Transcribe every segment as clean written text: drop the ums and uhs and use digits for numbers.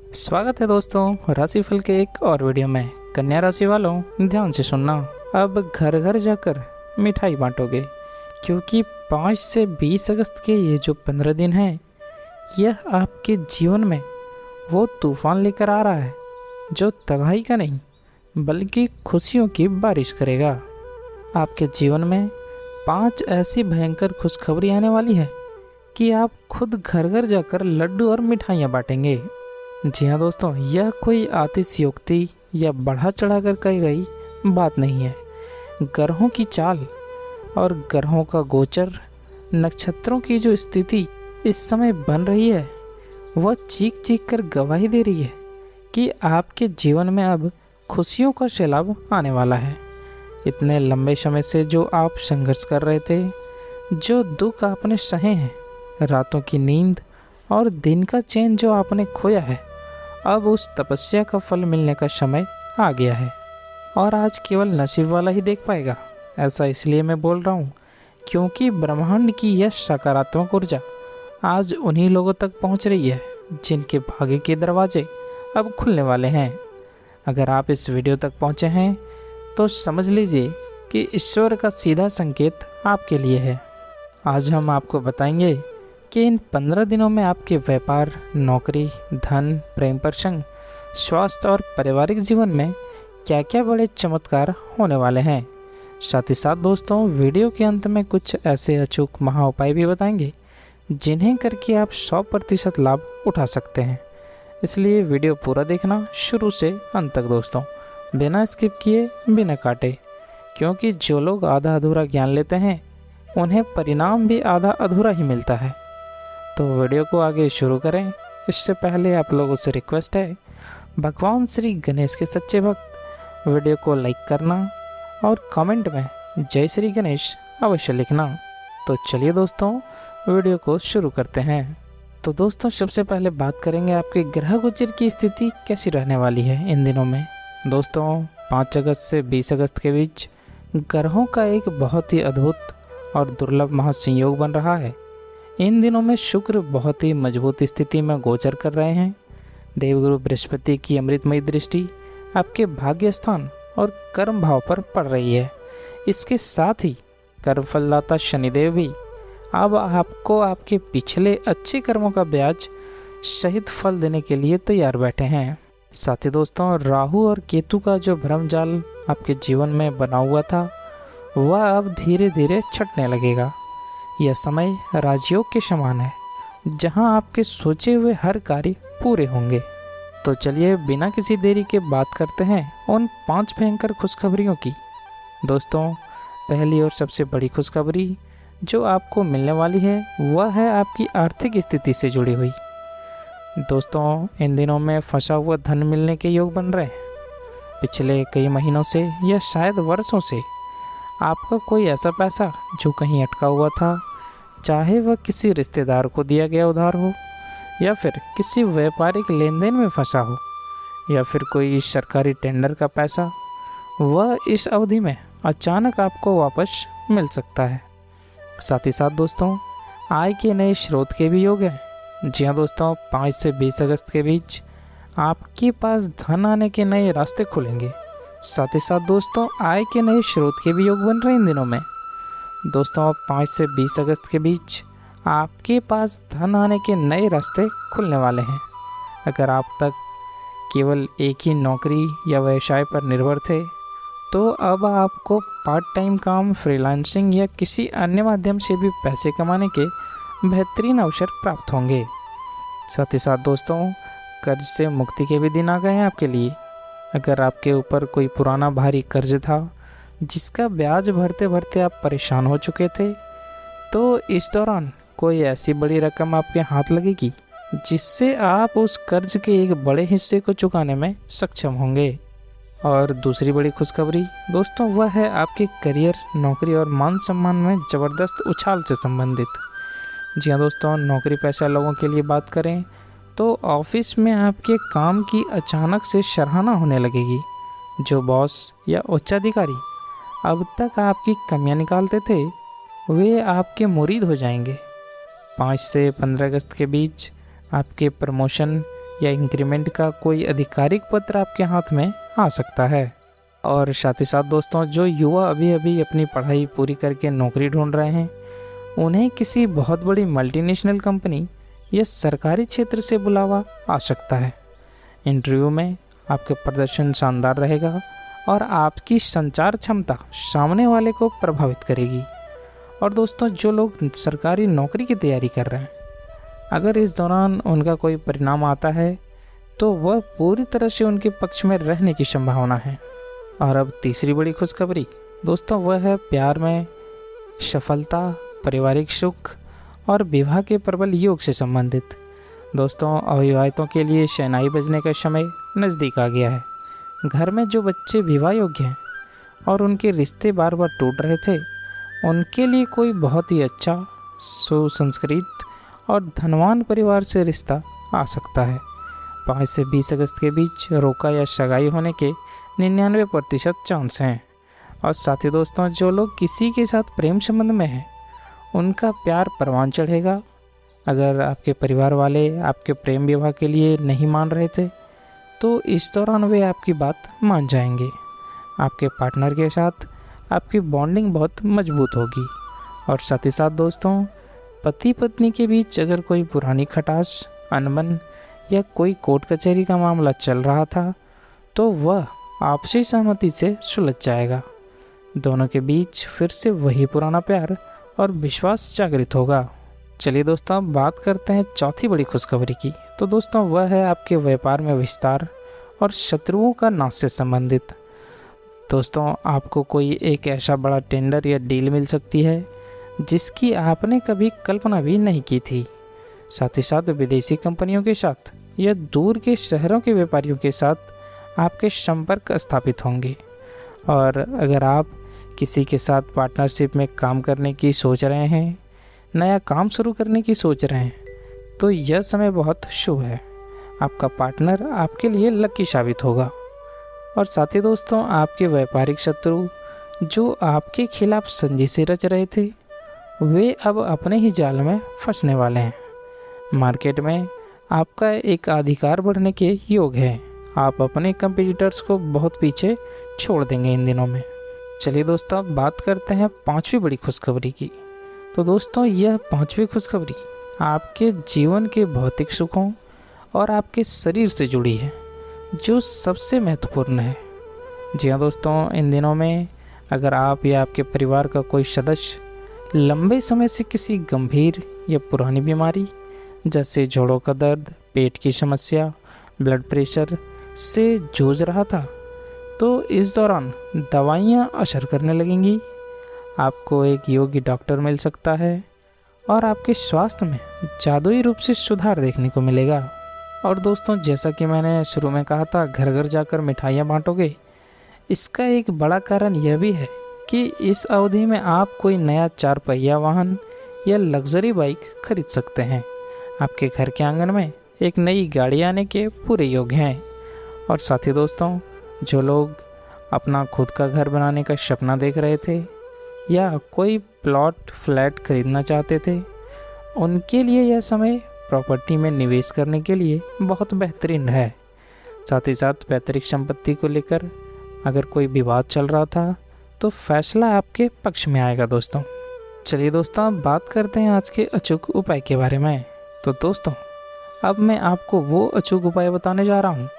स्वागत है दोस्तों राशिफल के एक और वीडियो में। कन्या राशि वालों ध्यान से सुनना। अब घर घर जाकर मिठाई बांटोगे, क्योंकि 5 से 20 अगस्त के ये जो 15 दिन हैं, यह आपके जीवन में वो तूफान लेकर आ रहा है जो तबाही का नहीं बल्कि खुशियों की बारिश करेगा। आपके जीवन में 5 ऐसी भयंकर खुशखबरी आने वाली है कि आप खुद घर घर जाकर लड्डू और मिठाइयाँ बांटेंगे। जी हाँ दोस्तों, यह कोई आतिशयोक्ति या बढ़ा चढ़ा कर कही गई बात नहीं है। ग्रहों की चाल और ग्रहों का गोचर, नक्षत्रों की जो स्थिति इस समय बन रही है, वह चीख चीख कर गवाही दे रही है कि आपके जीवन में अब खुशियों का सैलाब आने वाला है। इतने लंबे समय से जो आप संघर्ष कर रहे थे, जो दुख आपने सहे हैं, रातों की नींद और दिन का चैन जो आपने खोया है, अब उस तपस्या का फल मिलने का समय आ गया है। और आज केवल नसीब वाला ही देख पाएगा। ऐसा इसलिए मैं बोल रहा हूँ क्योंकि ब्रह्मांड की यह सकारात्मक ऊर्जा आज उन्हीं लोगों तक पहुँच रही है जिनके भाग्य के दरवाजे अब खुलने वाले हैं। अगर आप इस वीडियो तक पहुँचे हैं तो समझ लीजिए कि ईश्वर का सीधा संकेत आपके लिए है। आज हम आपको बताएंगे कि इन 15 दिनों में आपके व्यापार, नौकरी, धन, प्रेम प्रसंग, स्वास्थ्य और पारिवारिक जीवन में क्या क्या बड़े चमत्कार होने वाले हैं। साथ ही साथ दोस्तों, वीडियो के अंत में कुछ ऐसे अचूक महा उपाय भी बताएंगे जिन्हें करके आप 100% लाभ उठा सकते हैं। इसलिए वीडियो पूरा देखना शुरू से अंत तक दोस्तों, बिना स्किप किए, बिना काटे, क्योंकि जो लोग आधा अधूरा ज्ञान लेते हैं उन्हें परिणाम भी आधा अधूरा ही मिलता है। तो वीडियो को आगे शुरू करें इससे पहले आप लोगों से रिक्वेस्ट है, भगवान श्री गणेश के सच्चे भक्त वीडियो को लाइक करना और कमेंट में जय श्री गणेश अवश्य लिखना। तो चलिए दोस्तों, वीडियो को शुरू करते हैं। तो दोस्तों, सबसे पहले बात करेंगे आपके ग्रह गोचर की स्थिति कैसी रहने वाली है इन दिनों में। दोस्तों, 5 अगस्त से 20 अगस्त के बीच ग्रहों का एक बहुत ही अद्भुत और दुर्लभ महासंयोग बन रहा है। इन दिनों में शुक्र बहुत ही मजबूत स्थिति में गोचर कर रहे हैं। देवगुरु बृहस्पति की अमृतमयी दृष्टि आपके भाग्य स्थान और कर्म भाव पर पड़ रही है। इसके साथ ही कर्म फलदाता शनिदेव भी अब आपको आपके पिछले अच्छे कर्मों का ब्याज सहित फल देने के लिए तैयार बैठे हैं। साथ ही दोस्तों, राहु और केतु का जो भ्रमजाल आपके जीवन में बना हुआ था, वह अब धीरे धीरे छटने लगेगा। यह समय राजयोग के समान है, जहां आपके सोचे हुए हर कार्य पूरे होंगे। तो चलिए बिना किसी देरी के बात करते हैं उन 5 भयंकर खुशखबरियों की। दोस्तों, पहली और सबसे बड़ी खुशखबरी जो आपको मिलने वाली है वह है आपकी आर्थिक स्थिति से जुड़ी हुई। दोस्तों, इन दिनों में फंसा हुआ धन मिलने के योग बन रहे हैं। पिछले कई महीनों से या शायद वर्षों से आपका कोई ऐसा पैसा जो कहीं अटका हुआ था, चाहे वह किसी रिश्तेदार को दिया गया उधार हो, या फिर किसी व्यापारिक लेन देन में फंसा हो, या फिर कोई सरकारी टेंडर का पैसा, वह इस अवधि में अचानक आपको वापस मिल सकता है। साथ ही साथ दोस्तों, आय के नए स्रोत के भी योग हैं। जी हाँ दोस्तों, 5 से 20 अगस्त के बीच आपके पास धन आने के नए रास्ते खुलेंगे। साथ ही साथ दोस्तों, आय के नए स्रोत के भी योग बन रहे हैं इन दिनों में। दोस्तों, 5 से 20 अगस्त के बीच आपके पास धन आने के नए रास्ते खुलने वाले हैं। अगर आप तक केवल एक ही नौकरी या व्यवसाय पर निर्भर थे, तो अब आपको पार्ट टाइम काम, फ्रीलांसिंग या किसी अन्य माध्यम से भी पैसे कमाने के बेहतरीन अवसर प्राप्त होंगे। साथ ही साथ दोस्तों, कर्ज से मुक्ति के भी दिन आ गए हैं आपके लिए। अगर आपके ऊपर कोई पुराना भारी कर्ज था जिसका ब्याज भरते भरते आप परेशान हो चुके थे, तो इस दौरान कोई ऐसी बड़ी रकम आपके हाथ लगेगी जिससे आप उस कर्ज के एक बड़े हिस्से को चुकाने में सक्षम होंगे। और दूसरी बड़ी खुशखबरी दोस्तों, वह है आपके करियर, नौकरी और मान सम्मान में ज़बरदस्त उछाल से संबंधित। जी हाँ दोस्तों, नौकरी पेशा लोगों के लिए बात करें तो ऑफिस में आपके काम की अचानक से सराहना होने लगेगी। जो बॉस या उच्चाधिकारी अब तक आपकी कमियां निकालते थे, वे आपके मुरीद हो जाएंगे। 5 से 15 अगस्त के बीच आपके प्रमोशन या इंक्रीमेंट का कोई आधिकारिक पत्र आपके हाथ में आ सकता है। और साथ ही साथ दोस्तों, जो युवा अभी अभी अपनी पढ़ाई पूरी करके नौकरी ढूंढ रहे हैं, उन्हें किसी बहुत बड़ी मल्टीनेशनल कंपनी या सरकारी क्षेत्र से बुलावा आ सकता है। इंटरव्यू में आपका प्रदर्शन शानदार रहेगा और आपकी संचार क्षमता सामने वाले को प्रभावित करेगी। और दोस्तों, जो लोग सरकारी नौकरी की तैयारी कर रहे हैं, अगर इस दौरान उनका कोई परिणाम आता है तो वह पूरी तरह से उनके पक्ष में रहने की संभावना है। और अब तीसरी बड़ी खुशखबरी दोस्तों, वह है प्यार में सफलता, पारिवारिक सुख और विवाह के प्रबल योग से संबंधित। दोस्तों, अविवाहितों के लिए शहनाई बजने का समय नज़दीक आ गया है। घर में जो बच्चे विवाह योग्य हैं और उनके रिश्ते बार बार टूट रहे थे, उनके लिए कोई बहुत ही अच्छा, सुसंस्कृत और धनवान परिवार से रिश्ता आ सकता है। 5 से 20 अगस्त के बीच रोका या सगाई होने के 99% चांस हैं। और साथ ही दोस्तों, जो लोग किसी के साथ प्रेम संबंध में हैं, उनका प्यार परवान चढ़ेगा। अगर आपके परिवार वाले आपके प्रेम विवाह के लिए नहीं मान रहे थे, तो इस दौरान वे आपकी बात मान जाएंगे। आपके पार्टनर के साथ आपकी बॉन्डिंग बहुत मजबूत होगी। और साथ ही साथ दोस्तों, पति पत्नी के बीच अगर कोई पुरानी खटास, अनबन या कोई कोर्ट कचहरी का मामला चल रहा था, तो वह आपसी सहमति से सुलझ जाएगा। दोनों के बीच फिर से वही पुराना प्यार और विश्वास जागृत होगा। चलिए दोस्तों, अब बात करते हैं चौथी बड़ी खुशखबरी की। तो दोस्तों, वह है आपके व्यापार में विस्तार और शत्रुओं का नाश से संबंधित। दोस्तों, आपको कोई एक ऐसा बड़ा टेंडर या डील मिल सकती है जिसकी आपने कभी कल्पना भी नहीं की थी। साथ ही साथ विदेशी कंपनियों के साथ या दूर के शहरों के व्यापारियों के साथ आपके संपर्क स्थापित होंगे। और अगर आप किसी के साथ पार्टनरशिप में काम करने की सोच रहे हैं, नया काम शुरू करने की सोच रहे हैं, तो यह समय बहुत शुभ है। आपका पार्टनर आपके लिए लकी साबित होगा। और साथ ही दोस्तों, आपके व्यापारिक शत्रु जो आपके खिलाफ संजीशें रच रहे थे, वे अब अपने ही जाल में फंसने वाले हैं। मार्केट में आपका एक अधिकार बढ़ने के योग है। आप अपने कंपटीटर्स को बहुत पीछे छोड़ देंगे इन दिनों में। चलिए दोस्तों, अब बात करते हैं पांचवी बड़ी खुशखबरी की। तो दोस्तों, यह पांचवी खुशखबरी आपके जीवन के भौतिक सुखों और आपके शरीर से जुड़ी है, जो सबसे महत्वपूर्ण है। जी हाँ दोस्तों, इन दिनों में अगर आप या आपके परिवार का कोई सदस्य लंबे समय से किसी गंभीर या पुरानी बीमारी जैसे जोड़ों का दर्द, पेट की समस्या, ब्लड प्रेशर से जूझ रहा था, तो इस दौरान दवाइयाँ असर करने लगेंगी। आपको एक योग्य डॉक्टर मिल सकता है और आपके स्वास्थ्य में जादुई रूप से सुधार देखने को मिलेगा। और दोस्तों, जैसा कि मैंने शुरू में कहा था, घर घर जाकर मिठाइयाँ बांटोगे। इसका एक बड़ा कारण यह भी है कि इस अवधि में आप कोई नया 4 पहिया वाहन या लग्जरी बाइक खरीद सकते हैं। आपके घर के आंगन में एक नई गाड़ी आने के पूरे योग हैं। और साथ ही दोस्तों, जो लोग अपना खुद का घर बनाने का सपना देख रहे थे या कोई प्लॉट फ्लैट खरीदना चाहते थे, उनके लिए यह समय प्रॉपर्टी में निवेश करने के लिए बहुत बेहतरीन है। साथ ही साथ पैतृक संपत्ति को लेकर अगर कोई विवाद चल रहा था, तो फैसला आपके पक्ष में आएगा दोस्तों। चलिए दोस्तों, अब बात करते हैं आज के अचूक उपाय के बारे में। तो दोस्तों, अब मैं आपको वो अचूक उपाय बताने जा रहा हूँ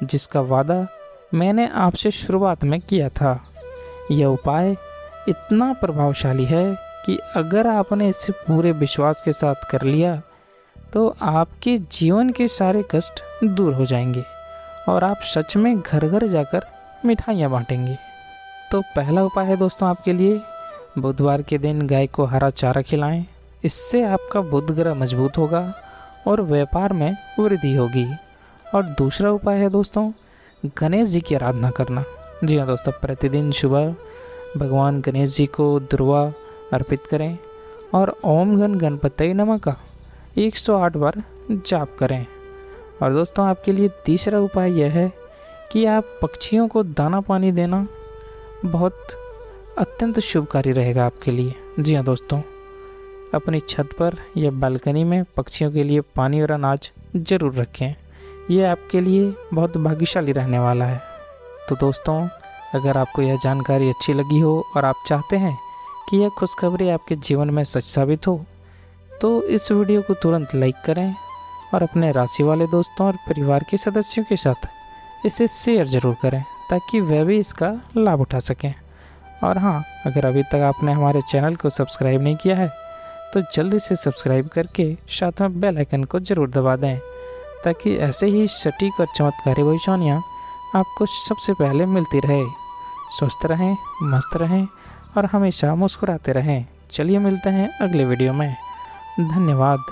जिसका वादा मैंने आपसे शुरुआत में किया था। यह उपाय इतना प्रभावशाली है कि अगर आपने इसे पूरे विश्वास के साथ कर लिया, तो आपके जीवन के सारे कष्ट दूर हो जाएंगे और आप सच में घर घर जाकर मिठाइयाँ बांटेंगे। तो पहला उपाय है दोस्तों आपके लिए, बुधवार के दिन गाय को हरा चारा खिलाएं। इससे आपका बुध ग्रह मजबूत होगा और व्यापार में वृद्धि होगी। और दूसरा उपाय है दोस्तों, गणेश जी की आराधना करना। जी हाँ दोस्तों, प्रतिदिन सुबह भगवान गणेश जी को दुर्वा अर्पित करें और ओम गण गणपतये नमः का 108 बार जाप करें। और दोस्तों, आपके लिए तीसरा उपाय यह है कि आप पक्षियों को दाना पानी देना बहुत अत्यंत शुभकारी रहेगा आपके लिए। जी हाँ दोस्तों, अपनी छत पर या बालकनी में पक्षियों के लिए पानी और अनाज ज़रूर रखें। ये आपके लिए बहुत भाग्यशाली रहने वाला है। तो दोस्तों, अगर आपको यह जानकारी अच्छी लगी हो और आप चाहते हैं कि यह खुशखबरी आपके जीवन में सच साबित हो, तो इस वीडियो को तुरंत लाइक करें और अपने राशि वाले दोस्तों और परिवार के सदस्यों के साथ इसे शेयर ज़रूर करें ताकि वह भी इसका लाभ उठा सकें। और हाँ, अगर अभी तक आपने हमारे चैनल को सब्सक्राइब नहीं किया है तो जल्दी से सब्सक्राइब करके साथ में बेल आइकन को ज़रूर दबा दें ताकि ऐसे ही सटीक और चमत्कारी भविष्यवाणियाँ आपको सबसे पहले मिलती रहे। स्वस्थ रहें, मस्त रहें और हमेशा मुस्कुराते रहें। चलिए मिलते हैं अगले वीडियो में। धन्यवाद।